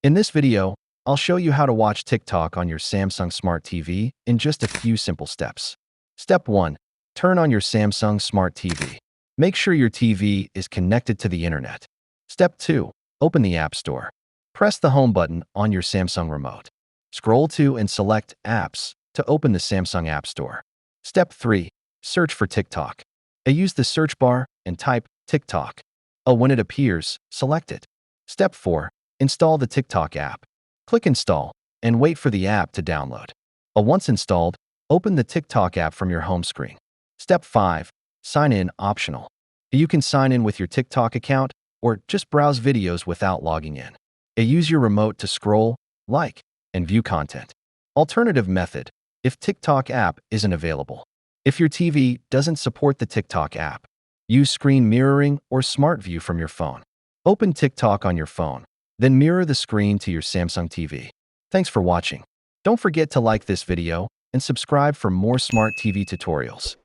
In this video, I'll show you how to watch TikTok on your Samsung Smart TV in just a few simple steps. Step 1. Turn on your Samsung Smart TV. Make sure your TV is connected to the internet. Step 2. Open the App Store. Press the Home button on your Samsung remote. Scroll to and select Apps to open the Samsung App Store. Step 3. Search for TikTok. Use the search bar and type TikTok. When it appears, select it. Step 4. Install the TikTok app. Click Install and wait for the app to download. Once installed, open the TikTok app from your home screen. Step 5. Sign in optional. You can sign in with your TikTok account or just browse videos without logging in. Use your remote to scroll, like, and view content. Alternative method, if TikTok app isn't available. If your TV doesn't support the TikTok app, use screen mirroring or Smart View from your phone. Open TikTok on your phone, then mirror the screen to your Samsung TV. Thanks for watching. Don't forget to like this video and subscribe for more smart TV tutorials.